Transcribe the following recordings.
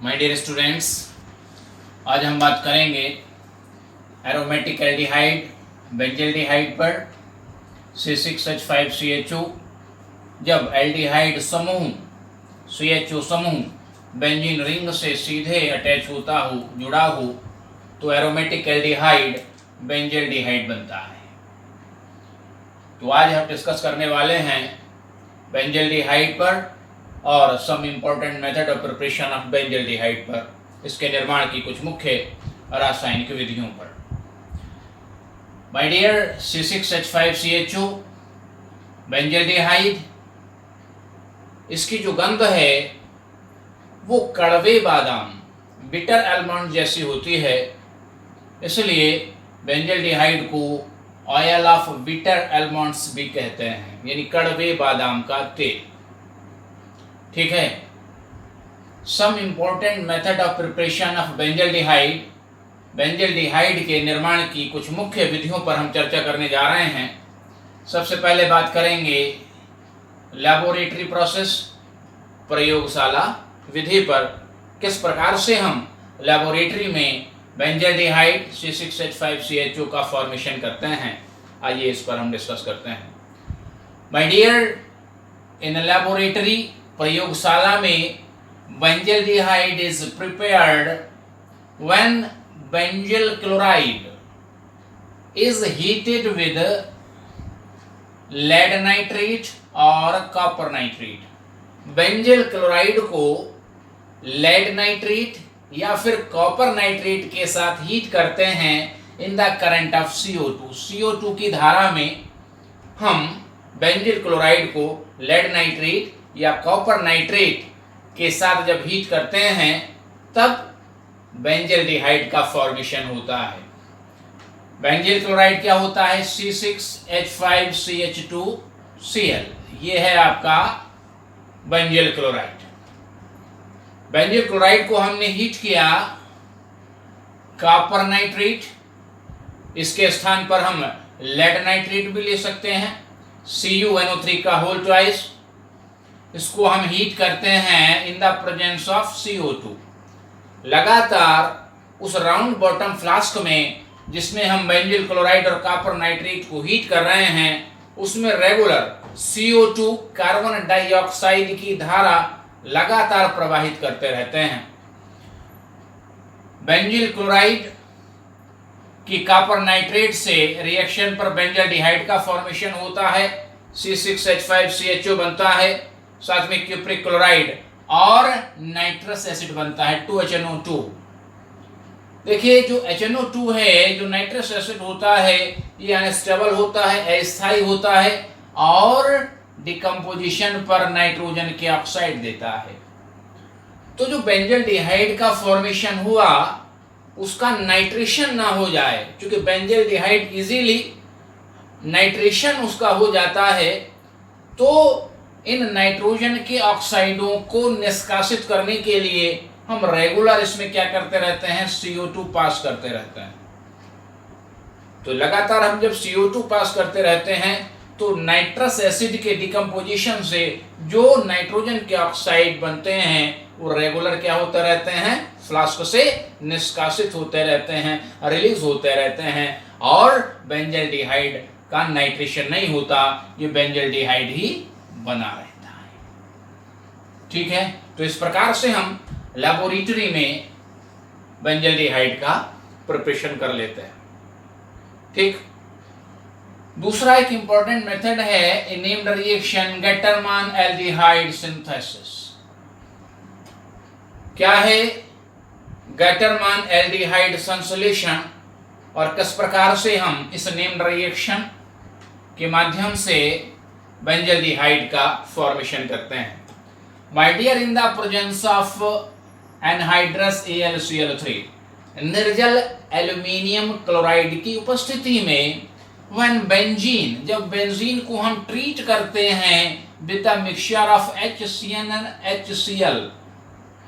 My dear students, आज हम बात करेंगे एरोमेटिक एल्डिहाइड बेंजील्डिहाइड पर C6H5CHO। जब एल्डिहाइड समूह CHO समूह बेंजीन रिंग से सीधे अटैच होता हो, जुड़ा हो, तो एरोमेटिक एल्डिहाइड बेंजील्डिहाइड बनता है। तो आज हम डिस्कस करने वाले हैं बेंजील्डिहाइड पर और some important method of preparation of benzaldehyde पर, इसके निर्माण की कुछ मुख्य रासायनिक विधियों पर। माय डियर, C6H5CHO बेंजील्डिहाइड, इसकी जो गंध है वो कड़वे बादाम बिटर आलमंड जैसी होती है, इसलिए बेंजील्डिहाइड को ऑयल ऑफ बिटर आलमंड्स भी कहते हैं, यानी कड़वे बादाम का तेल। ठीक है। Some important method of preparation of benzaldehyde, benzaldehyde के निर्माण की कुछ मुख्य विधियों पर हम चर्चा करने जा रहे हैं। सबसे पहले बात करेंगे लैबोरेटरी प्रोसेस, प्रयोगशाला विधि पर, किस प्रकार से हम लैबोरेटरी में बेंजील्डिहाइड C6H5CHO का फॉर्मेशन करते हैं। आइए इस पर हम डिस्कस करते हैं। माय डियर, इन लैबोरेटरी, प्रयोगशाला में benzaldehyde is prepared when benzyl chloride is heated with lead nitrate और कॉपर नाइट्रेट। बेंजील क्लोराइड को लेड नाइट्रेट या फिर कॉपर नाइट्रेट के साथ हीट करते हैं in the current of CO2। CO2 की धारा में हम बेंजील क्लोराइड को लेड नाइट्रेट या कॉपर नाइट्रेट के साथ जब हीट करते हैं तब बेंजील्डिहाइड का फॉर्मेशन होता है। बेंजील क्लोराइड क्या होता है? C6H5CH2Cl, ये है आपका बेंजील क्लोराइड। बेंजील क्लोराइड को हमने हीट किया कॉपर नाइट्रेट, इसके स्थान पर हम लेड नाइट्रेट भी ले सकते हैं, CuNO3 का होल ट्वाइस। इसको हम हीट करते हैं इन द प्रेजेंस ऑफ CO2। लगातार उस राउंड बॉटम फ्लास्क में जिसमें हम बेंजील क्लोराइड और कॉपर नाइट्रेट को हीट कर रहे हैं, उसमें रेगुलर CO2 कार्बन डाइऑक्साइड की धारा लगातार प्रवाहित करते रहते हैं। बेंजील क्लोराइड की कॉपर नाइट्रेट से रिएक्शन पर बेंजील्डिहाइड का फॉर्मेशन होता है, C6H5CHO बनता है, साथ में क्यूप्रिक क्लोराइड और नाइट्रस एसिड बनता है 2HNO2। देखिए, जो HNO2 है, जो नाइट्रस एसिड होता है, ये अनस्टेबल होता है, अस्थायी होता है और डिकम्पोजिशन पर नाइट्रोजन के ऑक्साइड देता है। तो जो बेंजील्डिहाइड का फॉर्मेशन हुआ उसका नाइट्रेशन ना हो जाए, क्योंकि बेंजील्डिहाइड इजीली नाइट्रेशन उसका हो जाता है, तो इन नाइट्रोजन के ऑक्साइडों को निष्कासित करने के लिए हम रेगुलर इसमें क्या करते रहते हैं? CO2 पास करते रहते हैं। तो लगातार हम जब CO2 पास करते रहते हैं तो नाइट्रस एसिड के डिकम्पोजिशन से जो नाइट्रोजन के ऑक्साइड बनते हैं वो रेगुलर क्या होते रहते हैं? फ्लास्क से निष्कासित होते रहते हैं, रिलीज होते रहते हैं, और बेंजील्डिहाइड का नाइट्रेशन नहीं होता, ये बेंजील्डिहाइड ही बना रहता है। ठीक है। तो इस प्रकार से हम लैबोरेटरी में बेंजील्डिहाइड का प्रिपरेशन कर लेते हैं। ठीक। दूसरा एक इंपॉर्टेंट मेथड है नेम्ड रिएक्शन गेटरमान एल्डिहाइड सिंथेसिस। क्या है गेटरमान एल्डिहाइड संश्लेषण और किस प्रकार से हम इस नेम्ड रिएक्शन के माध्यम से बेंजील्डिहाइड का फॉर्मेशन करते हैं। My dear, in the presence of anhydrous AlCl3, निर्जल एल्यूमिनियम क्लोराइड की उपस्थिति में, व्हेन बेंजीन, जब बेंजीन को हम ट्रीट करते हैं with the mixture of HCN and HCl,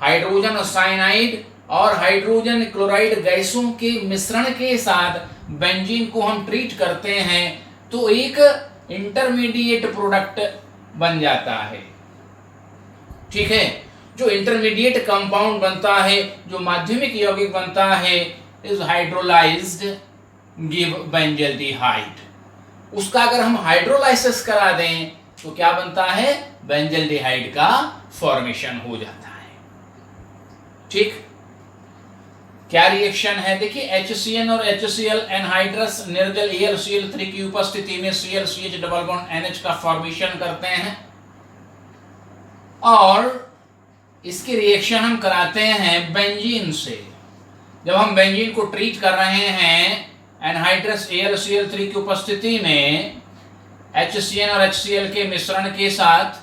hydrogen cyanide और हाइड्रोजन क्लोराइड गैसों के मिश्रण के साथ बेंजीन को हम ट्रीट करते हैं, तो एक इंटरमीडिएट प्रोडक्ट बन जाता है। ठीक है। जो इंटरमीडिएट कंपाउंड बनता है, जो माध्यमिक यौगिक बनता है, इज हाइड्रोलाइज्ड, गिव बेंजल्डिहाइड। उसका अगर हम हाइड्रोलाइसिस करा दें तो क्या बनता है, बेंजल्डिहाइड का फॉर्मेशन हो जाता है। ठीक, क्या रिएक्शन है देखिए, HCN और HCl एनहाइड्रस निर्जल AlCl3 की उपस्थिति में ClCH डबल बॉन्ड NH का फॉर्मेशन करते हैं और इसकी रिएक्शन हम कराते हैं बेंजीन से। जब हम बेंजीन को ट्रीट कर रहे हैं एनहाइड्रस AlCl3 की उपस्थिति में HCN और HCl के मिश्रण के साथ,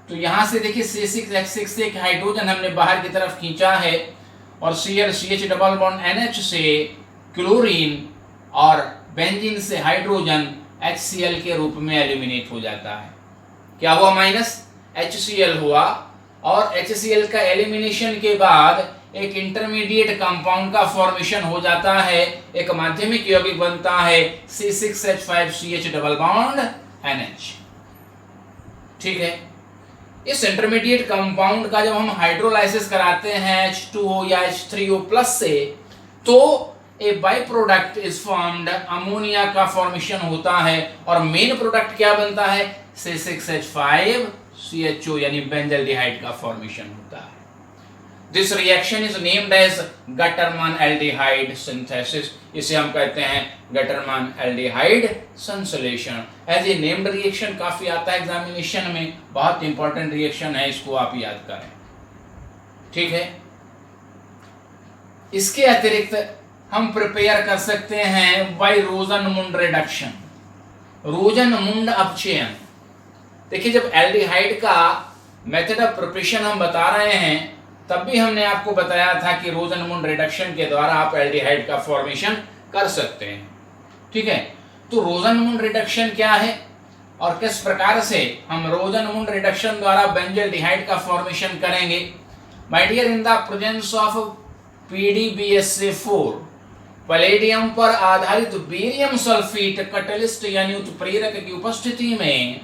तो यहां से देखिए C6H6 से एक हाइड्रोजन हमने बाहर की तरफ खींचा है और ClCH डबल बॉन्ड NH से क्लोरीन और बेंजीन से हाइड्रोजन HCl के रूप में एलिमिनेट हो जाता है। क्या हुआ, माइनस HCl हुआ और HCl का एलिमिनेशन के बाद एक इंटरमीडिएट कंपाउंड का फॉर्मेशन हो जाता है, एक माध्यमिक यौगिक बनता है C6H5CH डबल बॉन्ड NH। ठीक है, इस इंटरमीडिएट कंपाउंड का जब हम हाइड्रोलाइसिस कराते हैं H2O या H3O+ से, तो a by product is formed, ammonia का फॉर्मेशन होता है और मेन प्रोडक्ट क्या बनता है, C6H5CHO यानी बेंजल्डिहाइड का फॉर्मेशन होता है। This reaction is named as Gattermann aldehyde synthesis. इसे हम कहते हैं गटरमान एल्डिहाइड संश्लेषण। एज ए नेम्ड रिएक्शन काफी आता है एग्जामिनेशन में, बहुत इंपॉर्टेंट रिएक्शन है, इसको आप याद करें। ठीक है, इसके अतिरिक्त हम प्रिपेयर कर सकते हैं बाय रोजनमुंड रिडक्शन, रोजनमुंड अपचयन। देखिए, जब एल्डिहाइड का मेथड ऑफ प्रिपरेशन हम बता रहे हैं तब भी हमने आपको बताया था कि रोजनमुंड रिडक्शन के द्वारा आप एल्डिहाइड का फॉर्मेशन कर सकते हैं। ठीक है, तो रोजनमुंड रिडक्शन क्या है और किस प्रकार से हम रोजनमुंड रिडक्शन द्वारा बेंजल्डिहाइड का फॉर्मेशन करेंगे। My dear, in the presence of PDBSA4 palladium पर आधारित बेरियम सल्फेट कैटलिस्ट यानी उत्प्रेरक की उपस्थिति में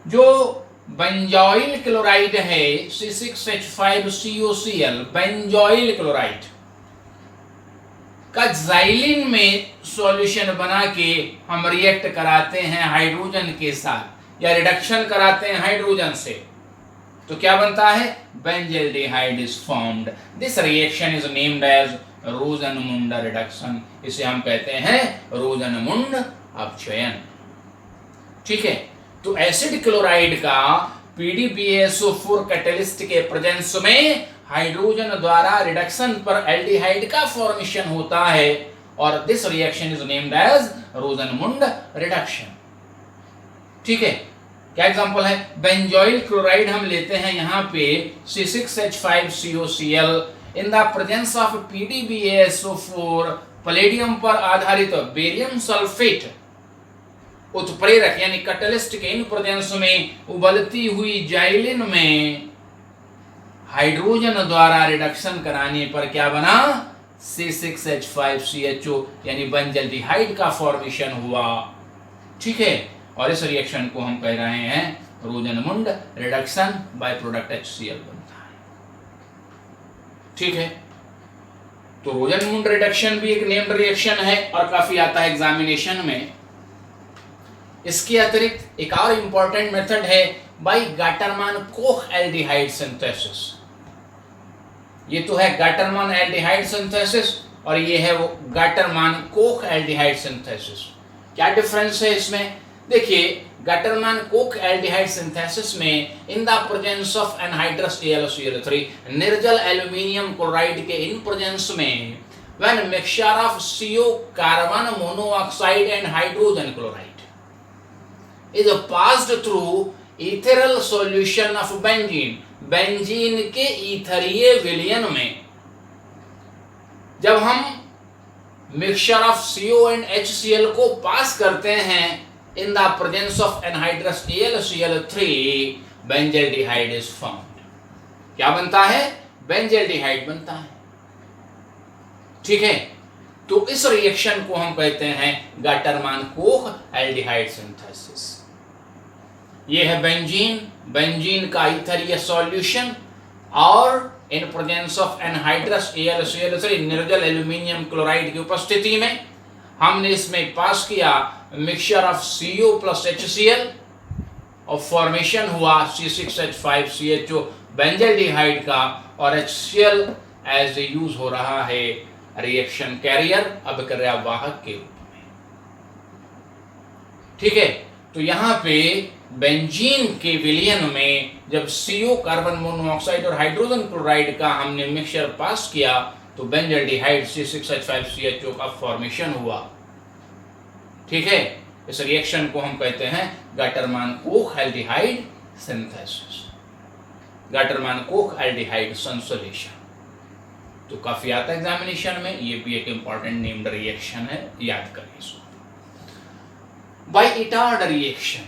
जो बेंजोइल क्लोराइड है C6H5COCl, बेंजोइल क्लोराइड का जाइलिन में सॉल्यूशन बना के हम रिएक्ट कराते हैं हाइड्रोजन के साथ या रिडक्शन कराते हैं हाइड्रोजन से, तो क्या बनता है, benzaldehyde is formed. This reaction is named as Rosenmund reduction. इसे हम कहते हैं रोजनमुंड अपचयन। ठीक है, तो एसिड क्लोराइड का PDBSO4 कैटलिस्ट के प्रेजेंस में हाइड्रोजन द्वारा रिडक्शन पर एल्डिहाइड का फॉर्मेशन होता है और this reaction is named as Rosenmund reduction. ठीक है, क्या एग्जांपल है, बेंजोइल क्लोराइड हम लेते हैं यहाँ पे C6H5COCl in the presence of PDBSO4 palladium पर आधारित बेरियम सल्फेट उत्प्रेरक यानी कैटलिस्ट के इन प्रेजेंस में उबलती हुई जाइलिन में हाइड्रोजन द्वारा रिडक्शन कराने पर क्या बना, C6H5CHO यानी बेंजल्डिहाइड का फॉर्मेशन हुआ। ठीक है, और इस रिएक्शन को हम कह रहे हैं रोजनमुंड रिडक्शन, बाय प्रोडक्ट HCl बनता है। ठीक है, तो रोजनमुंड रिडक्शन भी एक नेम्ड रिएक्शन है और काफी आता है एग्जामिनेशन में। इसके अतिरिक्त एक और इंपॉर्टेंट मेथड है बाय गाटरमान कोख एल्डिहाइड सिंथेसिस। ये तो है गाटरमान एल्डिहाइड सिंथेसिस और ये है वो गाटरमान कोख एल्डिहाइड सिंथेसिस। क्या डिफरेंस है इसमें, देखिए, गाटरमान कोख एल्डिहाइड सिंथेसिस में इन the presence of anhydrous AlCl3 निर्जल एल्यूमिनियम क्लोराइड के इन प्रेजेंस में when mixture of CO carbon monoxide and hydrogen chloride is passed through ethereal solution of benzene, benzene के ईथरीय विलयन में जब हम mixture of CO and HCl को पास करते हैं इन the presence of anhydrous AlCl3 benzaldehyde is formed. क्या बनता है, बेंजल्डिहाइड बनता है। ठीक है, तो इस रिएक्शन को हम कहते हैं गाटरमान कोख एल्डिहाइड सिंथेसिस। ये है बेंजीन, बेंजीन का ईथरीय सॉल्यूशन और in presence of anhydrous AlCl3 निर्जल एल्यूमिनियम क्लोराइड की उपस्थिति में हमने इसमें पास किया mixture of CO plus HCl और फॉर्मेशन हुआ C6H5CHO बेंजल्डिहाइड का, और HCl एज ए यूज हो रहा है रिएक्शन कैरियर, अभिक्रिया वाहक के रूप में। ठीक है, तो यहां पे बेंजीन के विलयन में जब CO कार्बन मोनोऑक्साइड और हाइड्रोजन क्लोराइड का हमने मिक्सचर पास किया तो बेंजल्डिहाइड C6H5CHO का फॉर्मेशन हुआ। ठीक है, इस रिएक्शन को हम कहते हैं गटरमान कोख एल्डिहाइड सिंथेसिस, गटरमान कोख एल्डिहाइड संश्लेषण। तो काफी आता है एग्जामिनेशन में, ये भी एक इंपॉर्टेंट नेम्ड रिएक्शन है, याद करिए इसको। बाय इटार्ड रिएक्शन,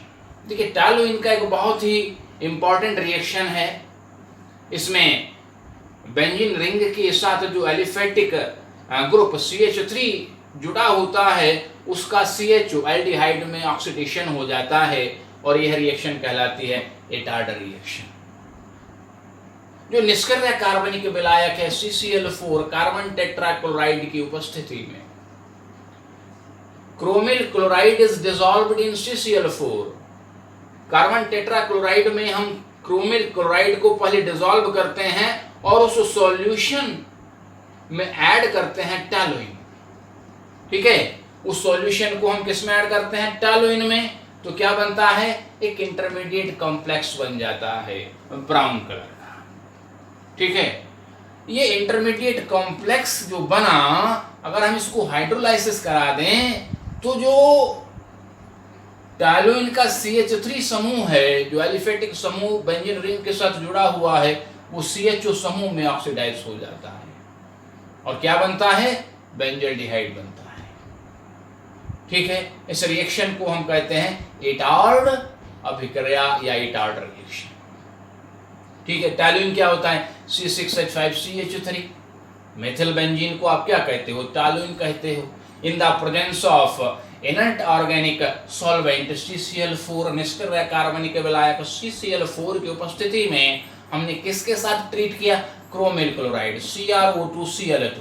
देखिए टॉलुइन का एक बहुत ही इंपॉर्टेंट रिएक्शन है। इसमें बेंजीन रिंग के साथ जो एलिफेटिक ग्रुप CH3 जुड़ा होता है उसका CHO एल्डिहाइड में ऑक्सीडेशन हो जाता है और यह रिएक्शन कहलाती है इटार्ड रिएक्शन। जो निष्क्रिय कार्बनिक विलायक है CCl4 कार्बन टेट्राक्लोराइड की उपस्थिति में chromyl chloride is dissolved in CCl4। Carbon tetrachloride में हम क्रोमिल क्लोराइड को पहले डिसॉल्व करते हैं और उस सॉल्यूशन में ऐड करते हैं टॉलुइन। ठीक है, उस सॉल्यूशन को हम किस में ऐड करते हैं? टॉलुइन में। तो क्या बनता है? एक इंटरमीडिएट कॉम्प्लेक्स बन जाता है ब्राउन कलर का। ठीक है, ये इंटरमीडिएट कॉम्प्लेक्स जो बना, अगर हम इसको हाइड्रोलाइसिस करा दें तो जो टॉलुइन का CH3 समूह है, जो एलिफेटिक समूह बेंजीन रिंग के साथ जुड़ा हुआ है, वो CHO समूह में ऑक्सीडाइज हो जाता है और क्या बनता है? बेंजल्डिहाइड बनता है। ठीक है, इस रिएक्शन को हम कहते हैं इटार्ड अभिक्रिया या इटार्ड रिएक्शन। ठीक है, टॉलुइन क्या होता है? C6H5CH3। मेथिल बेंजीन को आप क्या कहते हो? टॉलुइन कहते हो। इन the presence of inert organic solvent CCl4 निष्क्रिय कार्बनिक विलायक CCl4 की उपस्थिति में हमने किसके साथ ट्रीट किया? Chromyl chloride CrO2Cl2।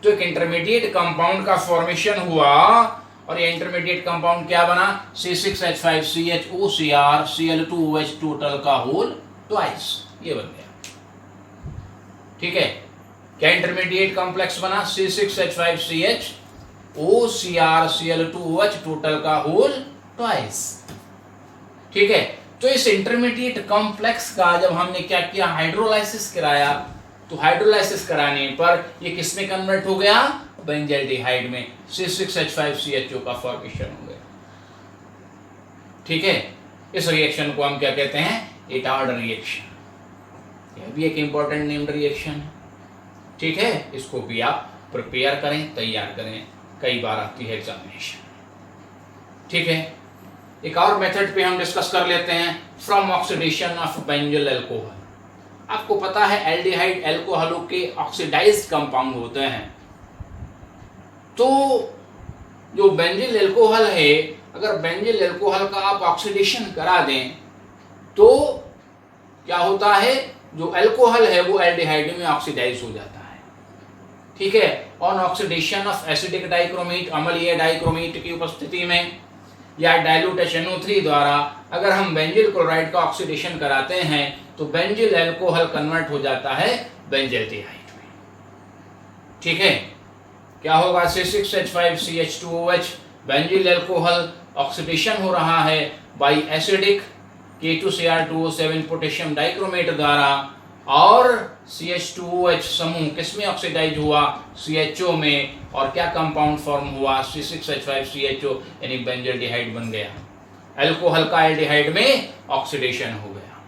तो एक इंटरमीडिएट कंपाउंड का फॉर्मेशन हुआ और ये इंटरमीडिएट कंपाउंड क्या बना? C6H5CHOCr Cl2OH टोटल का होल ट्वाइस, ये बन गया। ठीक है, क्या इंटरमीडिएट कॉम्प्लेक्स बना? C6H5CH OCr Cl2OH टोटल का होल ट्वाइस। ठीक है, तो इस इंटरमीडिएट कॉम्प्लेक्स का जब हमने क्या किया? हाइड्रोलाइसिस कराया। तो हाइड्रोलाइसिस कराने पर ये किस में कन्वर्ट हो गया? बेंजल्डिहाइड में। C6H5CHO का फॉर्मेशन हो गया। ठीक है, इस रिएक्शन को हम क्या कहते हैं? Etard reaction. यह भी एक इंपॉर्टेंट नेम्ड रिएक्शन है। ठीक है, इसको भी आप प्रिपेयर करें, तैयार करें, कई बार आती है एग्जामिनेशन। ठीक है, एक और मेथड पे हम डिस्कस कर लेते हैं, from oxidation of benzyl alcohol. आपको पता है एल्डिहाइड अल्कोहलों के ऑक्सीडाइज्ड कंपाउंड होते हैं। तो जो बेंजिल अल्कोहल है, अगर बेंजिल अल्कोहल का आप ऑक्सीडेशन करा दें तो क्या होता है? जो अल्कोहल है वो एल्डिहाइड में ऑक्सीडाइज हो जाता है। ठीक है, on oxidation of acidic dichromate, अम्लीय डाइक्रोमेट की उपस्थिति में या डाइल्यूट NO3 द्वारा अगर हम बेंजिल क्लोराइड का ऑक्सीडेशन कराते हैं तो बेंजिल अल्कोहल कन्वर्ट हो जाता है बेंजल्डिहाइड में। ठीक है, क्या होगा? C6H5CH2OH बेंजिल अल्कोहल ऑक्सीडेशन हो रहा है bye acidic K2Cr2O7 potassium dichromate द्वारा, और CH2OH समूह किसमें ऑक्सीडाइज हुआ? CHO में। और क्या कंपाउंड फॉर्म हुआ? C6H5CHO, यानी बेंजल्डिहाइड बन गया। अल्कोहल का एल्डिहाइड में ऑक्सीडेशन हो गया।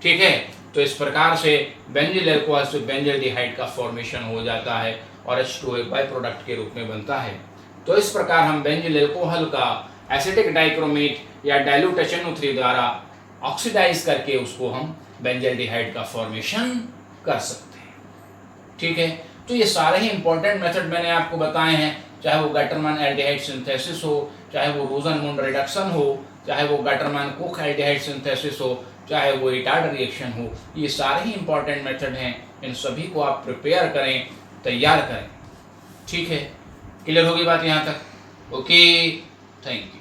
ठीक है, तो इस प्रकार से बेंजिल अल्कोहल से बेंजल्डिहाइड का फॉर्मेशन हो जाता है और H2O एक बाय प्रोडक्ट के रूप में बनता है। तो इस प्रकार हम बेंजिल अल्कोहल का एसिटिक डाइक्रोमेट या डाइल्यूट NO3 द्वारा ऑक्सीडाइज करके उसको हम बेंजल्डिहाइड का फॉर्मेशन कर सकते हैं। ठीक है, तो ये सारे ही इंपॉर्टेंट मेथड मैंने आपको बताए हैं, चाहे वो गटरमान एल्डिहाइड सिंथेसिस हो, चाहे वो रोजन-मुंड रिडक्शन हो, चाहे वो गटरमान कोख एल्डिहाइड सिंथेसिस हो, चाहे वो इटार्ड रिएक्शन हो, ये सारे ही इंपॉर्टेंट मेथड हैं। इन सभी को आप प्रिपेयर करें, तैयार करें। ठीक है, क्लियर होगी बात यहाँ तक? Okay, thank you.